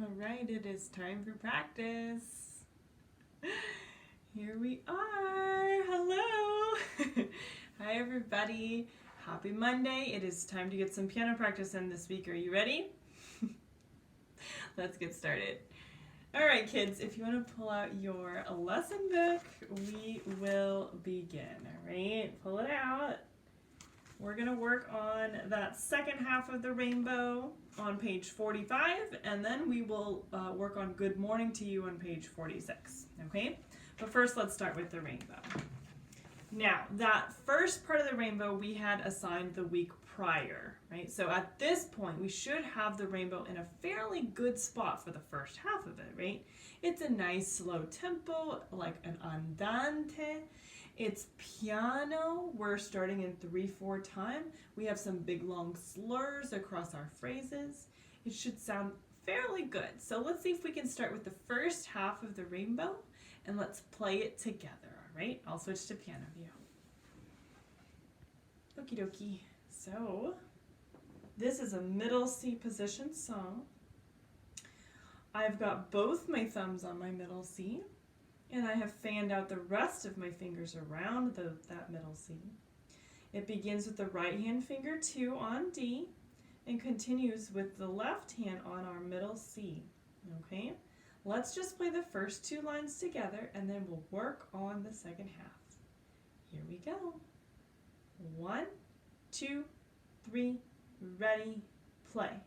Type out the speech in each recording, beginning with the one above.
All right, it is time for practice. Here we are. Hello. Hi, everybody. Happy Monday. It is time to get some piano practice in this week. Are you ready? Let's get started. All right, kids, if you want to pull out your lesson book, we will begin. All right, pull it out. We're going to work on that second half of the rainbow on page 45, and then we will work on Good Morning to You on page 46, okay? But first, let's start with the rainbow. Now, that first part of the rainbow we had assigned the week prior, right? So at this point, we should have the rainbow in a fairly good spot for the first half of it, right? It's a nice slow tempo, like an andante. It's piano. We're starting in 3/4 time. We have some big long slurs across our phrases. It should sound fairly good. So let's see if we can start with the first half of the rainbow and let's play it together, all right? I'll switch to piano view. Okie dokie. So this is a middle C position song. I've got both my thumbs on my middle C, and I have fanned out the rest of my fingers around that middle C. It begins with the right hand finger 2 on D and continues with the left hand on our middle C. Okay? Let's just play the first 2 lines together and then we'll work on the second half. Here we go. 1, 2, 3, ready, play.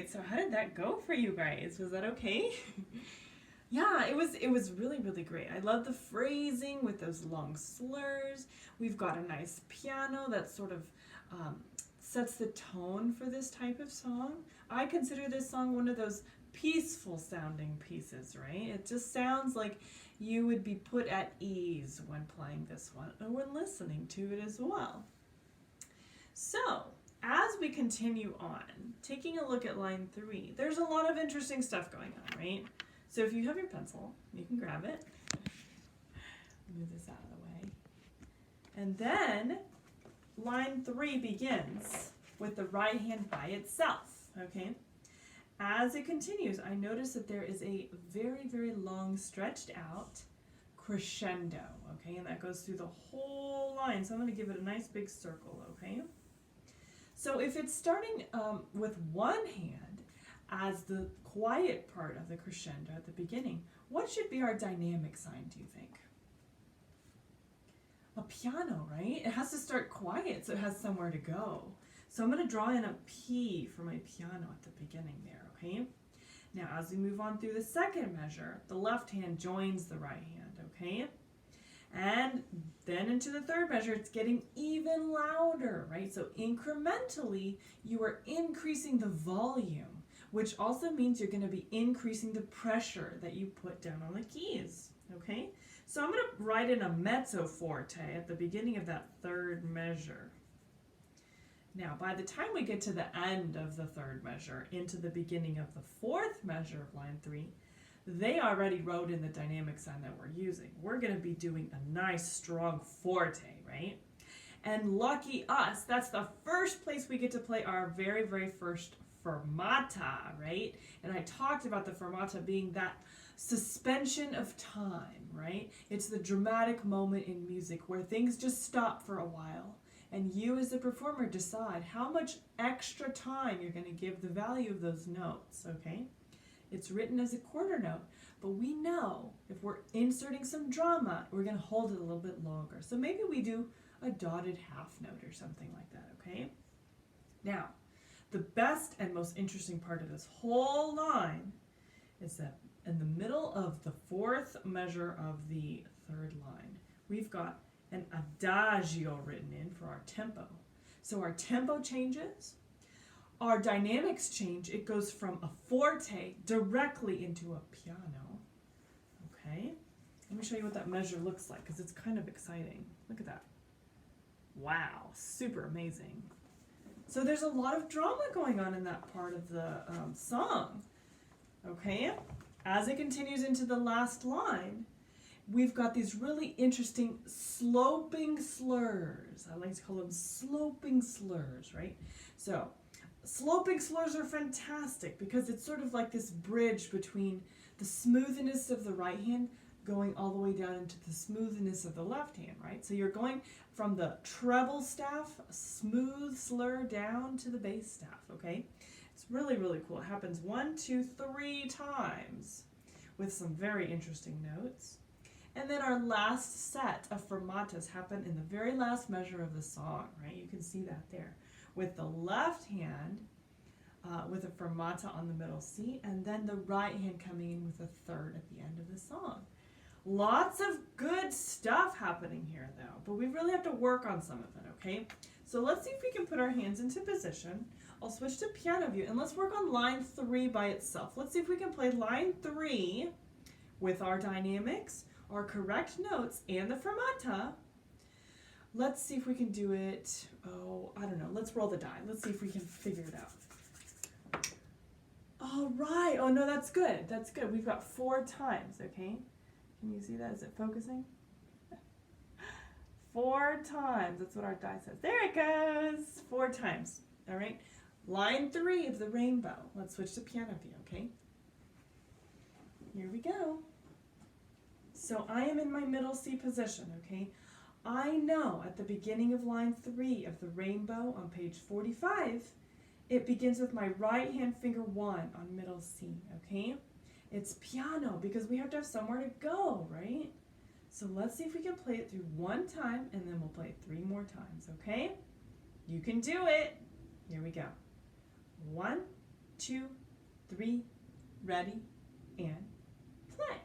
So how did that go for you guys? Was that okay? Yeah, it was really, really great. I love the phrasing with those long slurs. We've got a nice piano that sort of sets the tone for this type of song. I consider this song one of those peaceful sounding pieces, right? It just sounds like you would be put at ease when playing this one and when listening to it as well. So, as we continue on, taking a look at line 3, there's a lot of interesting stuff going on, right? So if you have your pencil, you can grab it. Move this out of the way. And then line 3 begins with the right hand by itself, okay? As it continues, I notice that there is a very, very long stretched out crescendo, okay? And that goes through the whole line. So I'm going to give it a nice big circle, okay? So if it's starting with one hand as the quiet part of the crescendo at the beginning, what should be our dynamic sign, do you think? A piano, right? It has to start quiet so it has somewhere to go. So I'm going to draw in a P for my piano at the beginning there, okay? Now as we move on through the second measure, the left hand joins the right hand, okay? And then into the third measure, it's getting even louder, right? So incrementally, you are increasing the volume, which also means you're going to be increasing the pressure that you put down on the keys, okay? So I'm going to write in a mezzo forte at the beginning of that third measure. Now, by the time we get to the end of the third measure, into the beginning of the fourth measure of line 3, they already wrote in the dynamic sign that we're using. We're going to be doing a nice strong forte, right? And lucky us, that's the first place we get to play our very, very first fermata, right? And I talked about the fermata being that suspension of time, right? It's the dramatic moment in music where things just stop for a while. And you as the performer decide how much extra time you're going to give the value of those notes, okay? It's written as a quarter note, but we know if we're inserting some drama, we're going to hold it a little bit longer. So maybe we do a dotted half note or something like that, okay? Now, the best and most interesting part of this whole line is that in the middle of the fourth measure of the third line, we've got an adagio written in for our tempo. So our tempo changes, our dynamics change. It goes from a forte directly into a piano. Okay, let me show you what that measure looks like because it's kind of exciting. Look at that. Wow, super amazing. So there's a lot of drama going on in that part of the song. Okay, as it continues into the last line, we've got these really interesting sloping slurs. I like to call them sloping slurs, right? So sloping slurs are fantastic because it's sort of like this bridge between the smoothness of the right hand going all the way down into the smoothness of the left hand, right? So you're going from the treble staff, smooth slur, down to the bass staff, okay? It's really, really cool. It happens 1, 2, 3 times with some very interesting notes. And then our last set of fermatas happen in the very last measure of the song, right? You can see that there. With the left hand with a fermata on the middle C, and then the right hand coming in with a third at the end of the song. Lots of good stuff happening here, though, but we really have to work on some of it, okay? So let's see if we can put our hands into position. I'll switch to piano view, and let's work on line 3 by itself. Let's see if we can play line 3 with our dynamics, our correct notes, and the fermata. Let's see if we can do it, I don't know. Let's roll the die. Let's see if we can figure it out. All right. Oh, no, that's good. That's good. We've got 4 times, okay? Can you see that? Is it focusing? 4 times. That's what our die says. There it goes. 4 times. All right. Line 3 of the rainbow. Let's switch to piano view, okay? Here we go. So I am in my middle C position, okay? I know at the beginning of line 3 of the rainbow on page 45, it begins with my right hand finger 1 on middle C, okay? It's piano because we have to have somewhere to go, right? So let's see if we can play it through 1 time and then we'll play it 3 more times, okay? You can do it. Here we go. 1, 2, 3, ready, and play.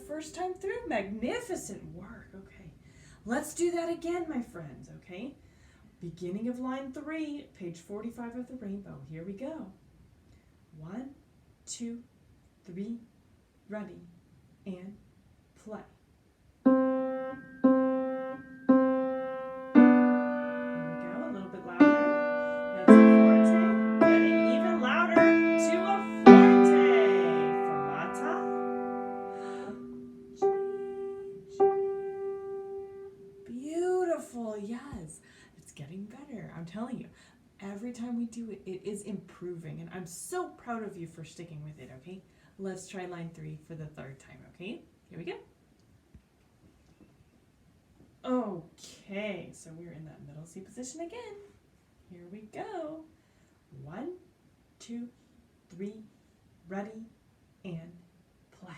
First time through. Magnificent work. Okay, let's do that again, my friends, okay? Beginning of line 3, page 45 of the rainbow. Here we go. 1, 2, 3, ready, and play. Yes, it's getting better. I'm telling you, every time we do it, it is improving, and I'm so proud of you for sticking with it, okay? Let's try line 3 for the 3rd time, okay? Here we go. Okay, so we're in that middle C position again. Here we go. 1, 2, 3, ready, and play.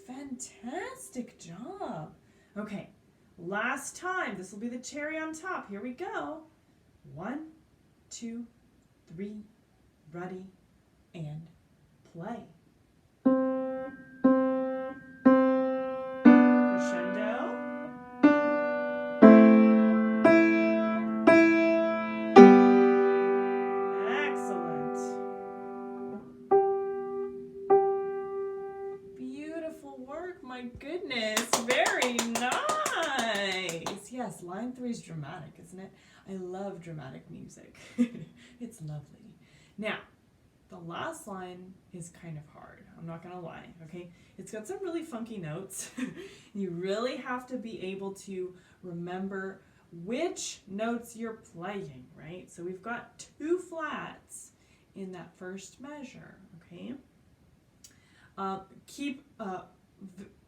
Fantastic job. Okay, last time. This will be the cherry on top. Here we go. 1, 2, 3, ready, and play. Crescendo. Excellent. Beautiful work. My goodness. Very nice. Yes, line 3 is dramatic, isn't it? I love dramatic music. It's lovely. Now, the last line is kind of hard. I'm not going to lie, okay? It's got some really funky notes. You really have to be able to remember which notes you're playing, right? So we've got 2 flats in that first measure, okay? Keep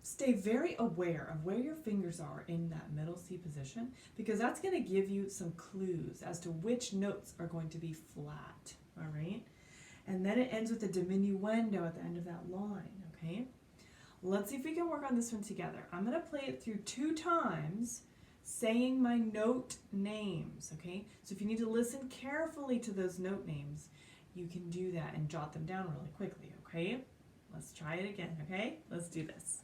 stay very aware of where your fingers are in that middle C position, because that's going to give you some clues as to which notes are going to be flat, all right? And then it ends with a diminuendo at the end of that line, okay? Let's see if we can work on this one together. I'm going to play it through 2 times, saying my note names, okay? So if you need to listen carefully to those note names, you can do that and jot them down really quickly, okay? Let's try it again, okay? Let's do this.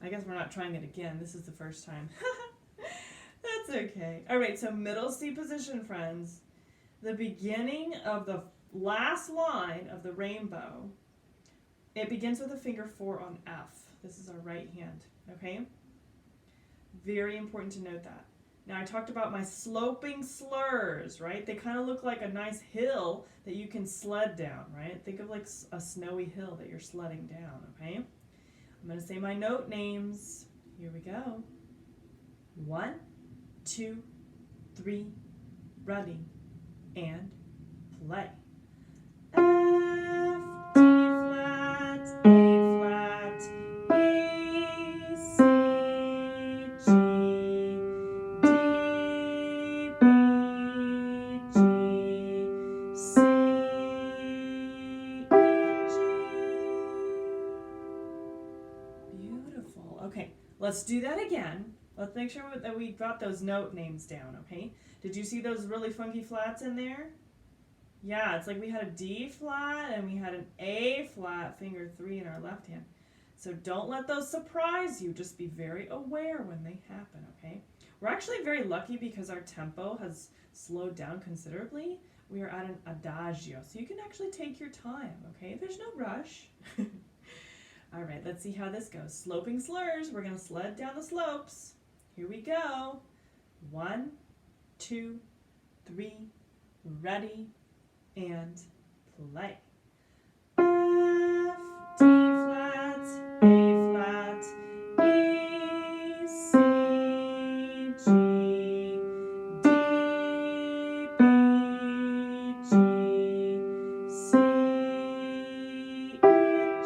I guess we're not trying it again. This is the first time. That's okay. All right, so middle C position, friends. The beginning of the last line of the rainbow, it begins with a finger 4 on F. This is our right hand, okay? Very important to note that. Now, I talked about my sloping slurs, right? They kind of look like a nice hill that you can sled down, right? Think of like a snowy hill that you're sledding down, okay? I'm going to say my note names. Here we go. 1, 2, 3, ready, and play. F, D flat, A flat, A, C, G, D, B, G, C, and G. Beautiful. Okay, let's do that again. Let's make sure that we got those note names down, okay? Did you see those really funky flats in there? Yeah, it's like we had a D flat and we had an A flat, finger 3 in our left hand. So don't let those surprise you. Just be very aware when they happen, okay? We're actually very lucky because our tempo has slowed down considerably. We are at an adagio, so you can actually take your time, okay? There's no rush. All right, let's see how this goes. Sloping slurs, we're going to sled down the slopes. Here we go. 1, 2, 3, ready, and play. F, D flat, A flat, E, C, G, D, B, G, C, and G.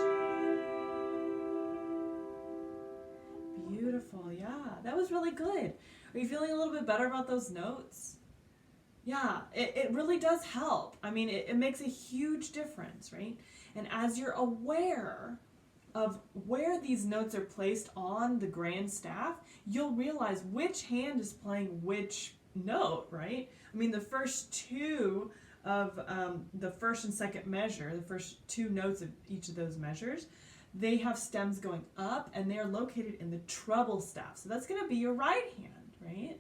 Beautiful, yeah, that was really good. Are you feeling a little bit better about those notes? Yeah, it really does help. I mean, it makes a huge difference, right? And as you're aware of where these notes are placed on the grand staff, you'll realize which hand is playing which note, right? I mean, the first 2 of the first and second measure, the first 2 notes of each of those measures, they have stems going up and they're located in the treble staff. So that's going to be your right hand, right?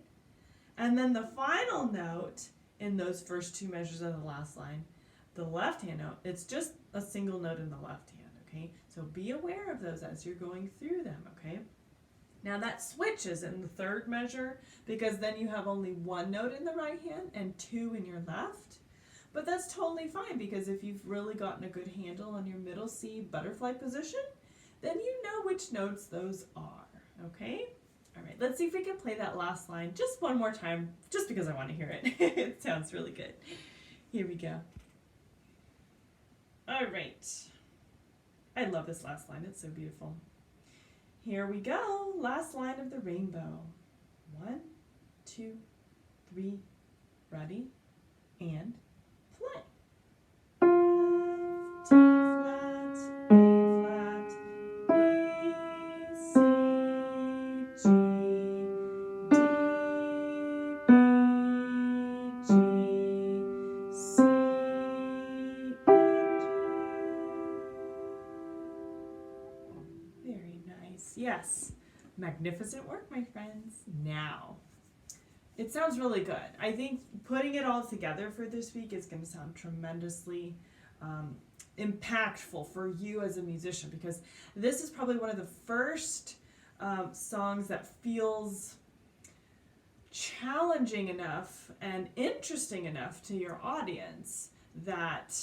And then the final note in those first 2 measures of the last line, the left hand note, it's just a single note in the left hand, okay? So be aware of those as you're going through them, okay? Now that switches in the third measure because then you have only 1 note in the right hand and 2 in your left. But that's totally fine because if you've really gotten a good handle on your middle C butterfly position, then you know which notes those are, okay? All right, let's see if we can play that last line just one more time, just because I want to hear it. It sounds really good. Here we go. All right. I love this last line. It's so beautiful. Here we go. Last line of the rainbow. 1, 2, 3, ready, and play. F, D flat, A flat, E, C, G, D, B, G, C, and G. Very nice. Yes. Magnificent work, my friends. Now, it sounds really good. I think putting it all together for this week is going to sound tremendously impactful for you as a musician, because this is probably one of the first songs that feels challenging enough and interesting enough to your audience that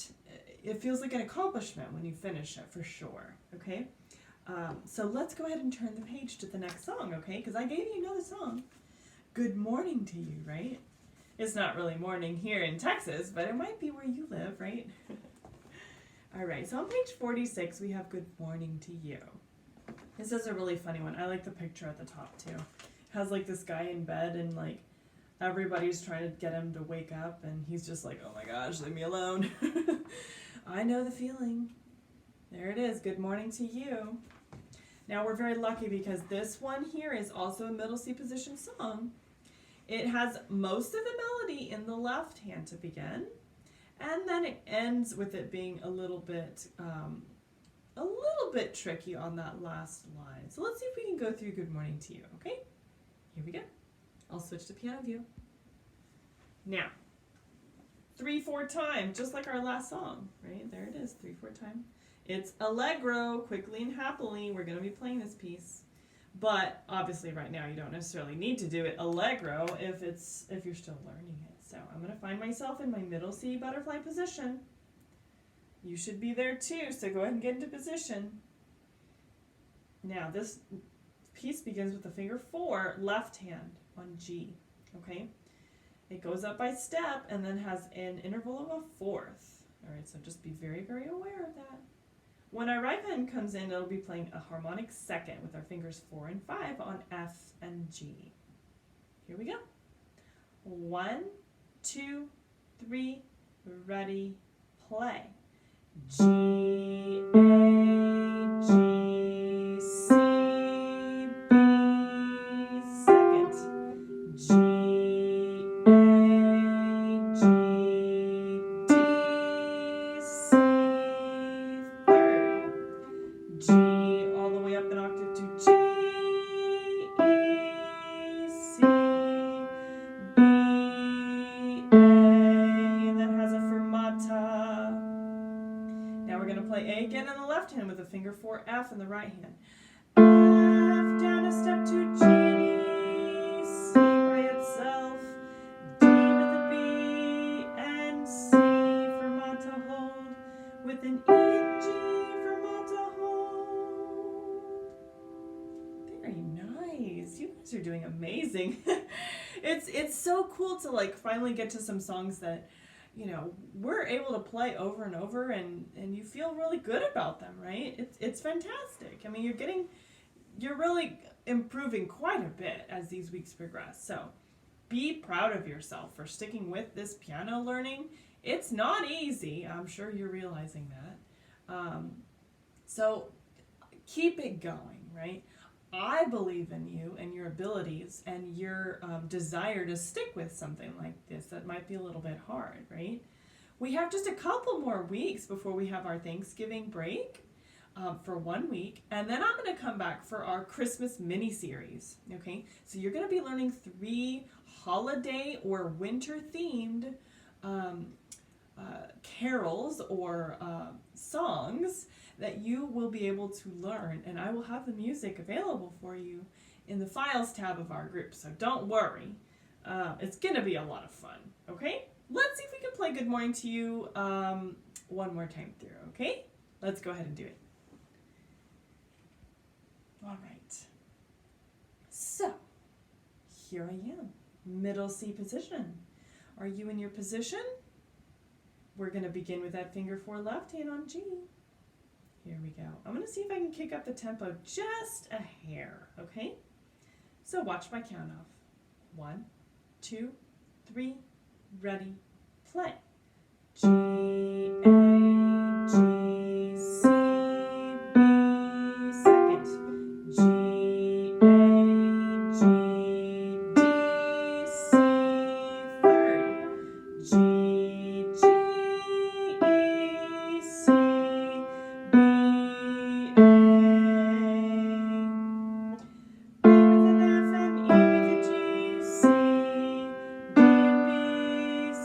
it feels like an accomplishment when you finish it, for sure, okay? So let's go ahead and turn the page to the next song, okay? Because I gave you another song. Good morning to you, right? It's not really morning here in Texas, but it might be where you live, right? All right, so on page 46, we have Good Morning to You. This is a really funny one. I like the picture at the top too. It has like this guy in bed and like everybody's trying to get him to wake up and he's just like, oh my gosh, leave me alone. I know the feeling. There it is. Good morning to you. Now we're very lucky because this one here is also a middle C position song. It has most of the melody in the left hand to begin, and then it ends with it being a little bit tricky on that last line. So let's see if we can go through Good Morning to You, okay? Here we go. I'll switch to piano view. Now, 3/4 time, just like our last song, right? There it is, 3/4 time. It's allegro, quickly and happily. We're going to be playing this piece. But obviously right now you don't necessarily need to do it allegro if you're still learning it. So I'm going to find myself in my middle C butterfly position. You should be there too, so go ahead and get into position. Now this piece begins with the finger 4, left hand on G, okay? It goes up by step and then has an interval of a 4th. All right, so just be very, very aware of that. When our right hand comes in, it'll be playing a harmonic second with our fingers 4 and 5 on F and G. Here we go. 1, 2, 3, ready, play. G, A, G, C, B, second. G, A, G, D, C, third. G, all the way up an octave to G, E, C, B, A, and that has a fermata. Now we're going to play A again in the left hand with the finger 4, F in the right hand. F, down a step to G and E, C by itself, D with a B, and C, fermata hold, with an E and G, fermata hold. Very nice. You guys are doing amazing. It's so cool to like finally get to some songs that, you know, we're able to play over and over and you feel really good about them, right? It's fantastic. I mean, you're really improving quite a bit as these weeks progress. So be proud of yourself for sticking with this piano learning. It's not easy. I'm sure you're realizing that. So keep it going, right? I believe in you and your abilities and your desire to stick with something like this that might be a little bit hard, right? We have just a couple more weeks before we have our Thanksgiving break for 1 week, and then I'm going to come back for our Christmas mini-series, okay? So you're going to be learning 3 holiday or winter-themed carols or songs that you will be able to learn, and I will have the music available for you in the files tab of our group, so don't worry. It's gonna be a lot of fun, okay? Let's see if we can play Good Morning to You one more time through, okay? Let's go ahead and do it. All right. So, here I am, middle C position. Are you in your position? We're gonna begin with that finger 4 left hand on G. Here we go. I'm going to see if I can kick up the tempo just a hair, okay? So watch my count off. 1, 2, 3, ready, play. G, A, G, C, B, second. G, A, G, D, C, third. G, G, E, C, B, A. B with an F and E with a G, C, B and B, C.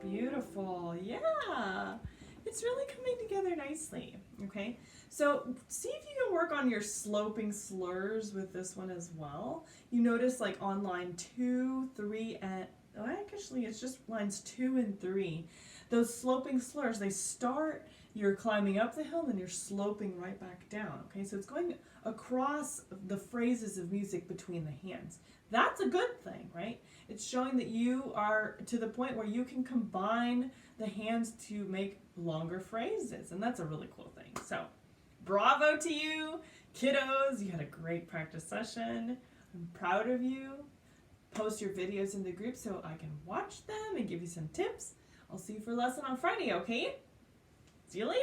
Beautiful, yeah. It's really coming together nicely, okay? So see if you can work on your sloping slurs with this one as well. You notice like on line 2, 3, and actually it's just lines 2 and 3. Those sloping slurs, they start, you're climbing up the hill, and you're sloping right back down, okay? So it's going across the phrases of music between the hands. That's a good thing, right? It's showing that you are to the point where you can combine the hands to make longer phrases, and that's a really cool thing. So, bravo to you, kiddos. You had a great practice session. I'm proud of you. Post your videos in the group so I can watch them and give you some tips. I'll see you for lesson on Friday, okay? See you later.